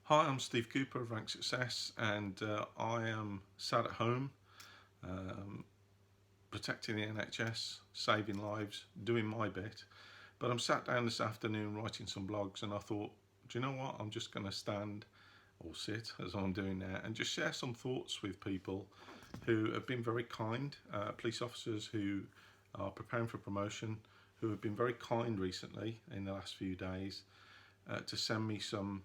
Hi, I'm Steve Cooper of Rank Success, and I am sat at home um, protecting the NHS, saving lives, doing my bit. But I'm sat down this afternoon writing some blogs, and I thought, do you know what? I'm just going to stand or sit as I'm doing now and just share some thoughts with people who have been very kind, police officers who are preparing for promotion, who have been very kind recently in the last few days to send me some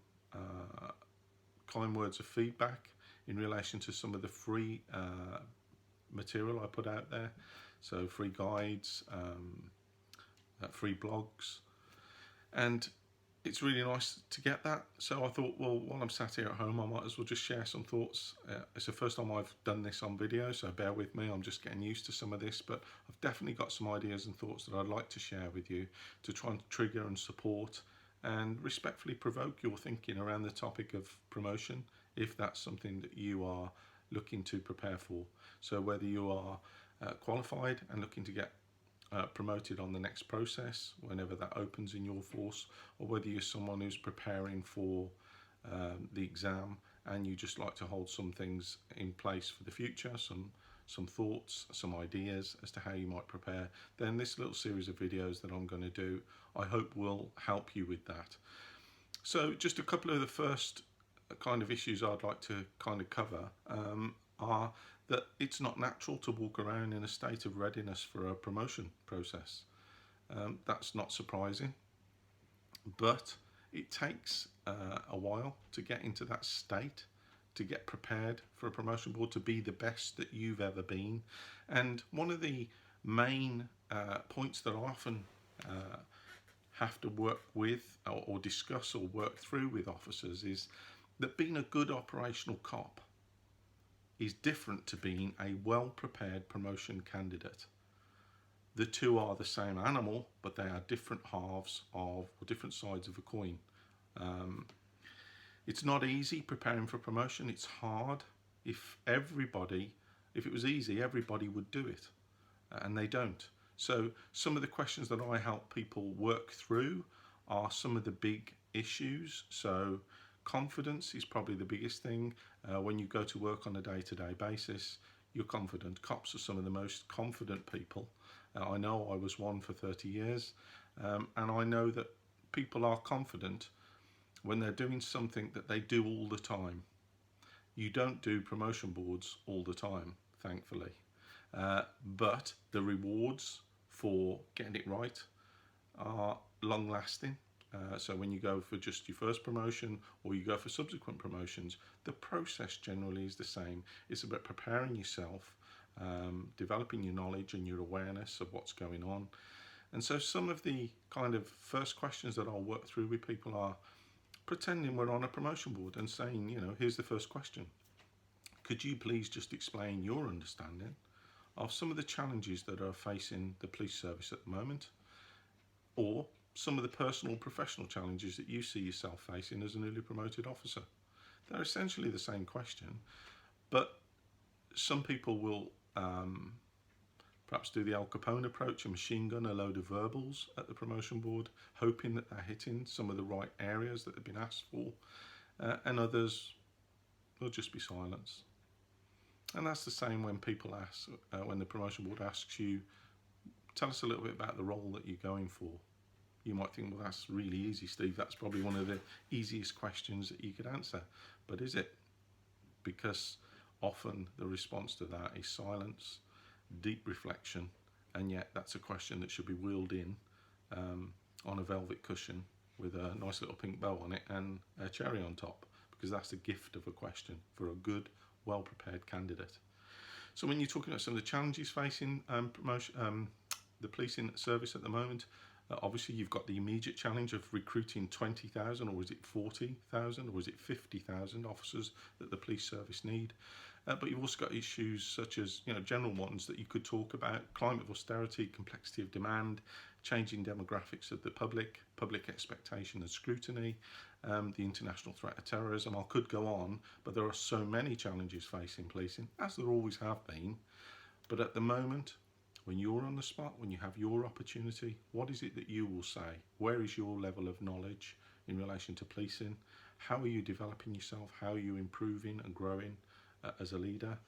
kind words of feedback in relation to some of the free material I put out there. So free guides, free blogs, and it's really nice to get that. So I thought, well, while I'm sat here at home, I might as well just share some thoughts. It's the first time I've done this on video, so bear with me. I'm just getting used to some of this, but I've definitely got some ideas and thoughts that I'd like to share with you to try and trigger and support and respectfully provoke your thinking around the topic of promotion, if that's something that you are looking to prepare for. So whether you are qualified and looking to get promoted on the next process, whenever that opens in your force, or whether you're someone who's preparing for the exam and you just like to hold some things in place for the future, some thoughts, some ideas as to how you might prepare, then this little series of videos that I'm going to do, I hope will help you with that. So just a couple of the first kind of issues I'd like to kind of cover are that it's not natural to walk around in a state of readiness for a promotion process. That's not surprising, but it takes a while to get into that state, to get prepared for a promotion board, to be the best that you've ever been. And one of the main points that I often have to work with or discuss or work through with officers is that being a good operational cop is different to being a well-prepared promotion candidate. The two are the same animal, but they are different halves of, or different sides of a coin. It's not easy preparing for promotion. It's hard. If it was easy, everybody would do it, and they don't. So some of the questions that I help people work through are some of the big issues. So confidence is probably the biggest thing. When you go to work on a day-to-day basis, you're confident. Cops are some of the most confident people. I know I was one for 30 years, and I know that people are confident when they're doing something that they do all the time. You don't do promotion boards all the time, thankfully, but the rewards for getting it right are long-lasting. So when you go for just your first promotion or you go for subsequent promotions, the process generally is the same. It's about preparing yourself, developing your knowledge and your awareness of what's going on. And so some of the kind of first questions that I'll work through with people are pretending we're on a promotion board and saying, here's the first question. Could you please just explain your understanding of some of the challenges that are facing the police service at the moment, or some of the personal professional challenges that you see yourself facing as a newly promoted officer? They're essentially the same question, but some people will perhaps do the Al Capone approach and machine gun a load of verbals at the promotion board, hoping that they're hitting some of the right areas that have been asked for, and others will just be silence. And that's the same when people ask, when the promotion board asks you, tell us a little bit about the role that you're going for. You might think, well, that's really easy, Steve. That's probably one of the easiest questions that you could answer. But is it? Because often the response to that is silence, deep reflection, and yet that's a question that should be wheeled in on a velvet cushion with a nice little pink bow on it and a cherry on top, because that's the gift of a question for a good, well-prepared candidate. So when you're talking about some of the challenges facing the policing service at the moment, obviously you've got the immediate challenge of recruiting 20,000, or is it 40,000, or is it 50,000 officers that the police service need. But you've also got issues such as general ones that you could talk about: climate of austerity, complexity of demand, changing demographics of the public expectation and scrutiny, the international threat of terrorism. I could go on, but there are so many challenges facing policing, as there always have been. But at the moment, when you're on the spot, when you have your opportunity, what is it that you will say? Where is your level of knowledge in relation to policing. How are you developing yourself? How are you improving and growing as a leader,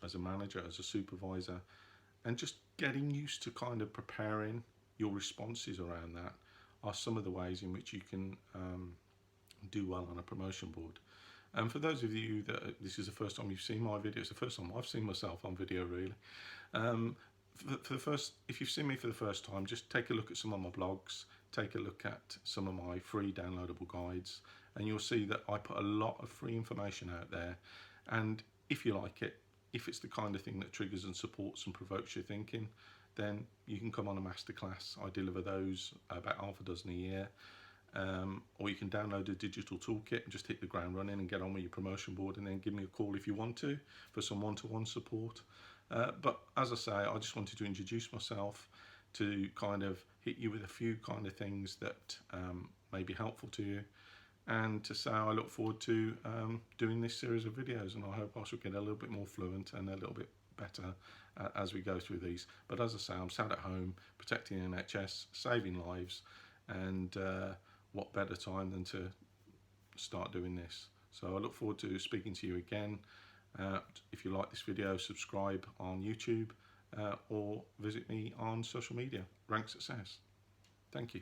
as a manager, as a supervisor? And just getting used to kind of preparing your responses around that are some of the ways in which you can do well on a promotion board. And for those of you that this is the first time you've seen my video, it's the first time I've seen myself on video really. For the first, if you've seen me for the first time, just take a look at some of my blogs, take a look at some of my free downloadable guides, and you'll see that I put a lot of free information out there. And if you like it, if it's the kind of thing that triggers and supports and provokes your thinking, then you can come on a masterclass. I deliver those about half a dozen a year. Or you can download a digital toolkit and just hit the ground running and get on with your promotion board, and then give me a call if you want to for some one-to-one support. But as I say, I just wanted to introduce myself, to kind of hit you with a few kind of things that may be helpful to you, and to say I look forward to doing this series of videos, and I hope I shall get a little bit more fluent and a little bit better as we go through these. But as I say, I'm sat at home protecting the NHS, saving lives, and what better time than to start doing this. So I look forward to speaking to you again. If you like this video, subscribe on YouTube or visit me on social media. Rank Success. Thank you.